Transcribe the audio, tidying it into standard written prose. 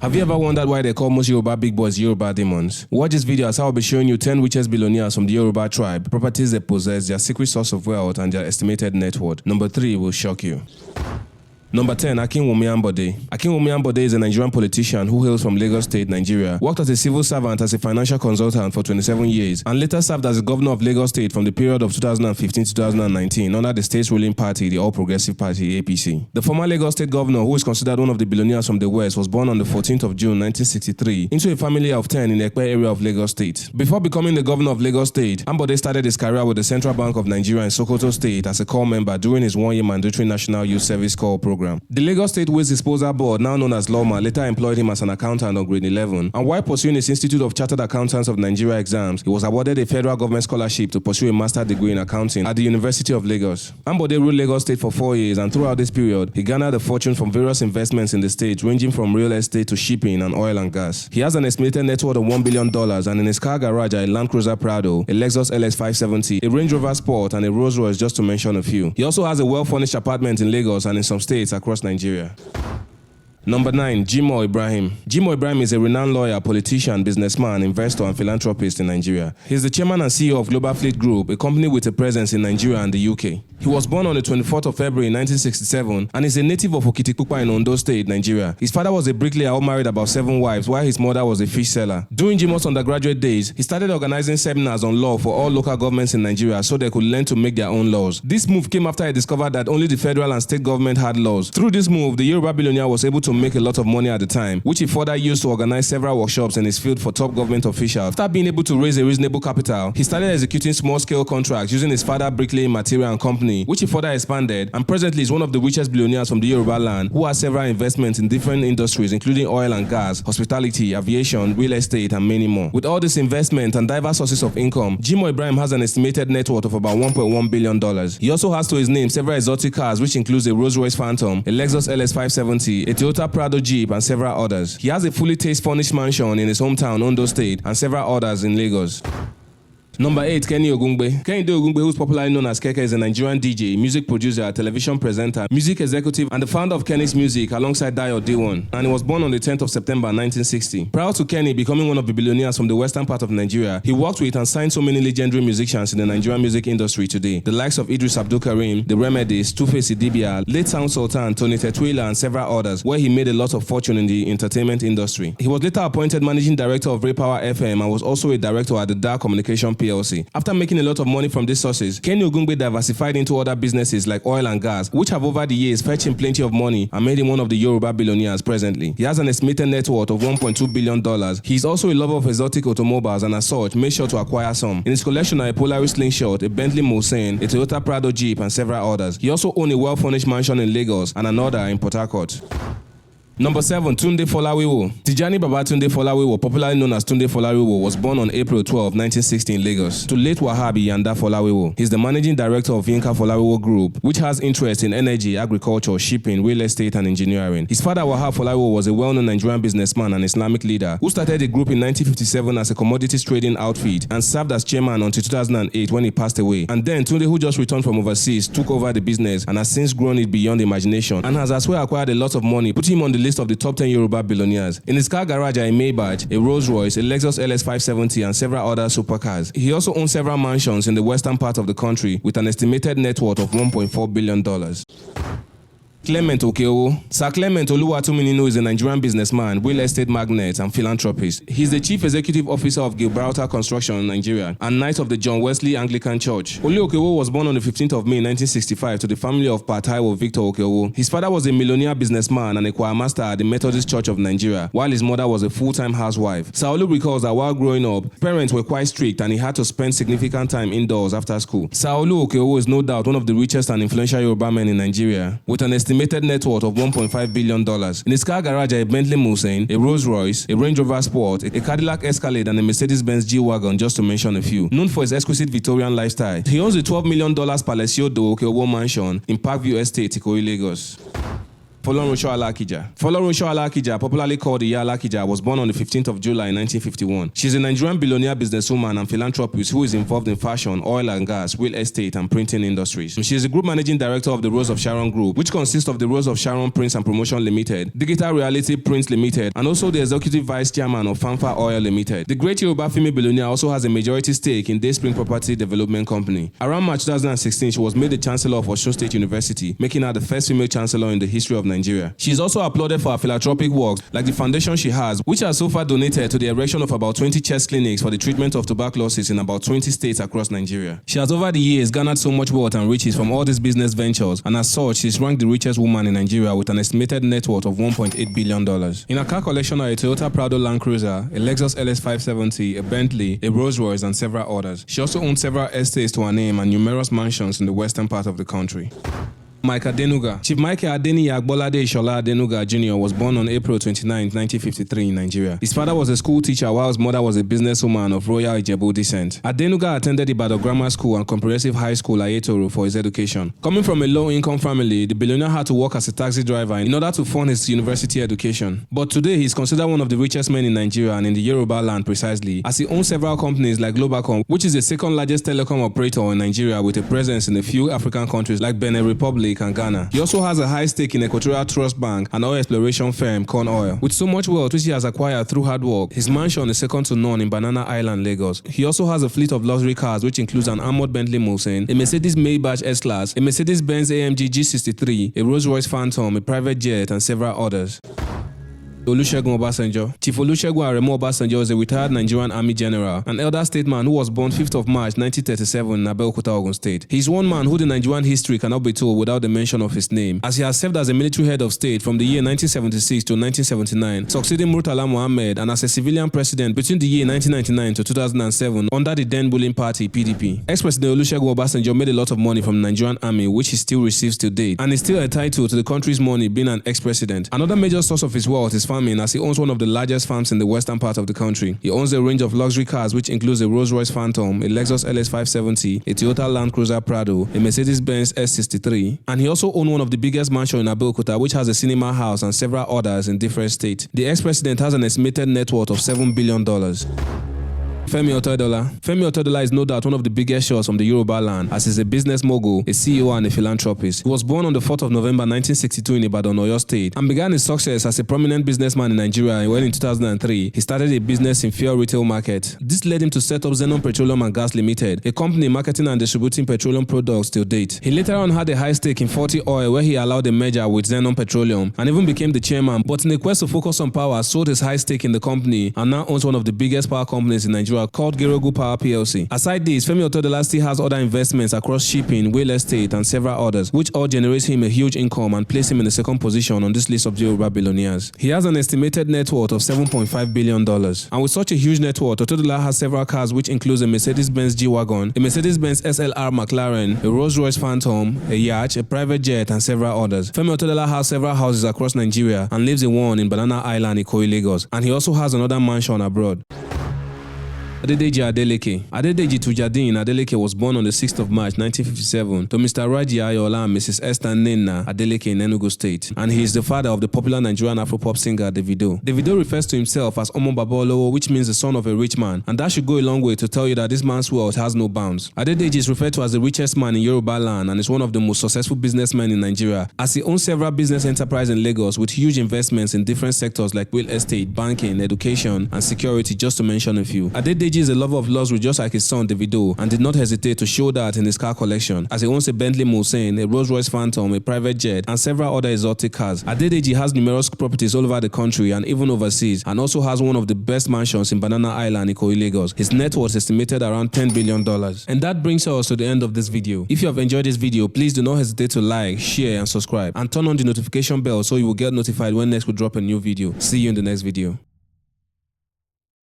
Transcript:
Have you ever wondered why they call most Yoruba big boys Yoruba demons? Watch this video as I'll be showing you 10 richest billionaires from the Yoruba tribe, properties they possess, their secret source of wealth, and their estimated net worth. Number 3 will shock you. Number 10, Akinwunmi Ambode. Akinwunmi Ambode is a Nigerian politician who hails from Lagos State, Nigeria, worked as a civil servant as a financial consultant for 27 years, and later served as the governor of Lagos State from the period of 2015 to 2019 under the state's ruling party, the All Progressive Party, APC. The former Lagos State governor, who is considered one of the billionaires from the West, was born on the 14th of June 1963 into a family of 10 in the Ekpe area of Lagos State. Before becoming the governor of Lagos State, Ambode started his career with the Central Bank of Nigeria in Sokoto State as a corps member during his one-year mandatory National Youth Service Corps program. The Lagos State Waste Disposal Board, now known as LOMA, later employed him as an accountant on grade 11, and while pursuing his Institute of Chartered Accountants of Nigeria exams, he was awarded a federal government scholarship to pursue a master's degree in accounting at the University of Lagos. Ambode ruled Lagos State for 4 years, and throughout this period, he garnered a fortune from various investments in the state, ranging from real estate to shipping and oil and gas. He has an estimated net worth of $1 billion, and in his car garage are a Land Cruiser Prado, a Lexus LS 570, a Range Rover Sport, and a Rolls Royce, just to mention a few. He also has a well-furnished apartment in Lagos and in some states across Nigeria. Number 9, Jimoh Ibrahim. Jimoh Ibrahim is a renowned lawyer, politician, businessman, investor, and philanthropist in Nigeria. He is the chairman and CEO of Global Fleet Group, a company with a presence in Nigeria and the UK. He was born on the 24th of February 1967 and is a native of Okitikupa in Ondo State, Nigeria. His father was a bricklayer who married about 7 wives, while his mother was a fish seller. During Jimoh's undergraduate days, he started organizing seminars on law for all local governments in Nigeria so they could learn to make their own laws. This move came after he discovered that only the federal and state government had laws. Through this move, the Yoruba billionaire was able to make a lot of money at the time, which he further used to organize several workshops in his field for top government officials. After being able to raise a reasonable capital, he started executing small-scale contracts using his father's bricklaying material and company, which he further expanded, and presently is one of the richest billionaires from the Yoruba land, who has several investments in different industries including oil and gas, hospitality, aviation, real estate, and many more. With all this investment and diverse sources of income, Jimoh Ibrahim has an estimated net worth of about $1.1 billion. He also has to his name several exotic cars, which includes a Rolls Royce Phantom, a Lexus LS 570, a Toyota Prado Jeep, and several others. He has a fully taste-furnished mansion in his hometown, Ondo State, and several others in Lagos. Number 8, Kenny Ogungbe. Kenny Ogungbe, who is popularly known as Keke, is a Nigerian DJ, music producer, television presenter, music executive, and the founder of Kenny's Music alongside Dayo D1, and he was born on the 10th of September 1960. Prior to Kenny becoming one of the billionaires from the western part of Nigeria, he worked with and signed so many legendary musicians in the Nigerian music industry today, the likes of Idris Abdul Karim, The Remedies, Two-Face Idibia, late Sound Sultan, Tony Tetwila, and several others, where he made a lot of fortune in the entertainment industry. He was later appointed managing director of Ray Power FM and was also a director at the Dark Communication PLC. After making a lot of money from these sources, Kenny Ogungbe diversified into other businesses like oil and gas, which have over the years fetched him plenty of money and made him one of the Yoruba billionaires presently. He has an estimated net worth of $1.2 billion. He is also a lover of exotic automobiles and as such, made sure to acquire some. In his collection are a Polaris Slingshot, a Bentley Mulsanne, a Toyota Prado Jeep, and several others. He also owns a well-furnished mansion in Lagos and another in Port Harcourt. Number 7, Tunde Folawiyo. Tijani Baba Tunde Folawiyo, popularly known as Tunde Folawiyo, was born on April 12, 1960 in Lagos to late Wahabi Yanda Folawiyo. He's the managing director of Yinka Folawiyo Group, which has interest in energy, agriculture, shipping, real estate, and engineering. His father, Wahab Folawiyo, was a well-known Nigerian businessman and Islamic leader who started the group in 1957 as a commodities trading outfit and served as chairman until 2008 when he passed away. And then Tunde, who just returned from overseas, took over the business and has since grown it beyond imagination and has as well acquired a lot of money, putting him on the list of the top 10 Yoruba billionaires. In his car garage are a Maybach, a Rolls Royce, a Lexus LS 570, and several other supercars. He also owns several mansions in the western part of the country with an estimated net worth of $1.4 billion. Clement Okechukwu. Sir Clement Oluwatumilinu is a Nigerian businessman, real estate magnate, and philanthropist. He is the chief executive officer of Gibraltar Construction in Nigeria and knight of the John Wesley Anglican Church. Okechukwu was born on the 15th of May 1965 to the family of Pataiwo Victor Okechukwu. His father was a millionaire businessman and a choir master at the Methodist Church of Nigeria, while his mother was a full-time housewife. Sir Olu recalls that while growing up, parents were quite strict and he had to spend significant time indoors after school. Sir Olu Okechukwu is no doubt one of the richest and influential Yoruba men in Nigeria, with an estimated net worth of $1.5 billion. In his car garage are a Bentley Mulsanne, a Rolls Royce, a Range Rover Sport, a Cadillac Escalade, and a Mercedes-Benz G-Wagon, just to mention a few. Known for his exquisite Victorian lifestyle, he owns a $12 million Palacio do Okechukwu mansion in Parkview Estate, Ikoyi, Lagos. Folorunsho Alakija. Folorunsho Alakija, popularly called Iya Alakija, was born on the 15th of July 1951. She is a Nigerian billionaire businesswoman and philanthropist who is involved in fashion, oil and gas, real estate, and printing industries. She is the group managing director of the Rose of Sharon Group, which consists of the Rose of Sharon Prints and Promotion Limited, Digital Reality Prints Limited, and also the executive vice chairman of Fanfa Oil Limited. The great Yoruba female billionaire also has a majority stake in Dayspring Property Development Company. Around March 2016, she was made the Chancellor of Osun State University, making her the first female chancellor in the history of Nigeria. She is also applauded for her philanthropic works, like the foundation she has, which has so far donated to the erection of about 20 chest clinics for the treatment of tuberculosis in about 20 states across Nigeria. She has over the years garnered so much wealth and riches from all these business ventures, and as such, she is ranked the richest woman in Nigeria with an estimated net worth of $1.8 billion. In her car collection are a Toyota Prado Land Cruiser, a Lexus LS570, a Bentley, a Rolls Royce, and several others. She also owns several estates to her name and numerous mansions in the western part of the country. Mike Adenuga. Chief Michael Adeni Agbolade Ishola Adenuga Jr. was born on April 29, 1953 in Nigeria. His father was a school teacher while his mother was a businesswoman of royal Ijebu descent. Adenuga attended Ibadan Grammar School and Comprehensive High School Ayetoro for his education. Coming from a low-income family, the billionaire had to work as a taxi driver in order to fund his university education. But today, he is considered one of the richest men in Nigeria and in the Yoruba land precisely, as he owns several companies like Globacom, which is the second largest telecom operator in Nigeria with a presence in a few African countries like Benin Republic and Ghana. He also has a high stake in Equatorial Trust Bank and oil exploration firm Corn Oil. With so much wealth which he has acquired through hard work, his mansion is second to none in Banana Island, Lagos. He also has a fleet of luxury cars which includes an armored Bentley Mulsanne, a Mercedes Maybach S-Class, a Mercedes-Benz AMG G63, a Rolls-Royce Phantom, a private jet, and several others. Olusegun Obasanjo. Chief Olusegun Obasanjo is a retired Nigerian Army general, an elder statesman who was born 5th of March 1937 in Abeokuta, Ogun State. He is one man who the Nigerian history cannot be told without the mention of his name, as he has served as a military head of state from the year 1976 to 1979, succeeding Murtala Mohammed, and as a civilian president between the year 1999 to 2007 under the then ruling party PDP. Ex-President Olusegun Obasanjo made a lot of money from the Nigerian army, which he still receives to date, and is still entitled to the country's money being an ex-president. Another major source of his wealth is farming, as he owns one of the largest farms in the western part of the country. He owns a range of luxury cars which includes a Rolls-Royce Phantom, a Lexus LS570, a Toyota Land Cruiser Prado, a Mercedes-Benz S63, and he also owns one of the biggest mansions in Abeokuta which has a cinema house and several others in different states. The ex-president has an estimated net worth of $7 billion. Femi Otedola. Femi Otedola is no doubt one of the biggest shots from the Yoruba land, as he's a business mogul, a CEO, and a philanthropist. He was born on the 4th of November 1962 in Ibadan, Oyo State, and began his success as a prominent businessman in Nigeria when in 2003 he started a business in fuel retail market. This led him to set up Zenon Petroleum and Gas Limited, a company marketing and distributing petroleum products till date. He later on had a high stake in 40 Oil, where he allowed a merger with Zenon Petroleum and even became the chairman, but in a quest to focus on power, sold his high stake in the company and now owns one of the biggest power companies in Nigeria called Gerogu Power PLC. Aside this, Femi Otedola still has other investments across shipping, real estate, and several others, which all generate him a huge income and place him in the second position on this list of Yoruba billionaires. He has an estimated net worth of $7.5 billion. And with such a huge net worth, Otedola has several cars which includes a Mercedes-Benz G-Wagon, a Mercedes-Benz SLR McLaren, a Rolls-Royce Phantom, a yacht, a private jet, and several others. Femi Otedola has several houses across Nigeria and lives in one in Banana Island, Ikoyi, Lagos, and he also has another mansion abroad. Adedeji Adeleke. Adedeji Tujadin Adeleke was born on the 6th of March 1957 to Mr. Raji Ayola and Mrs. Esther Nena Adeleke in Enugu State, and he is the father of the popular Nigerian Afropop singer Davido. Davido refers to himself as Omo Baba Olowo, which means the son of a rich man, and that should go a long way to tell you that this man's wealth has no bounds. Adedeji is referred to as the richest man in Yoruba land and is one of the most successful businessmen in Nigeria, as he owns several business enterprises in Lagos with huge investments in different sectors like real estate, banking, education, and security, just to mention a few. Adedeji is a lover of luxury just like his son Davido, and did not hesitate to show that in his car collection, as he owns a Bentley Mulsanne, a Rolls-Royce Phantom, a private jet, and several other exotic cars. Adedeji has numerous properties all over the country and even overseas, and also has one of the best mansions in Banana Island, Ikoyi, Lagos. His net worth is estimated around $10 billion. And that brings us to the end of this video. If you have enjoyed this video, please do not hesitate to like, share, and subscribe, and turn on the notification bell so you will get notified when next we drop a new video. See you in the next video.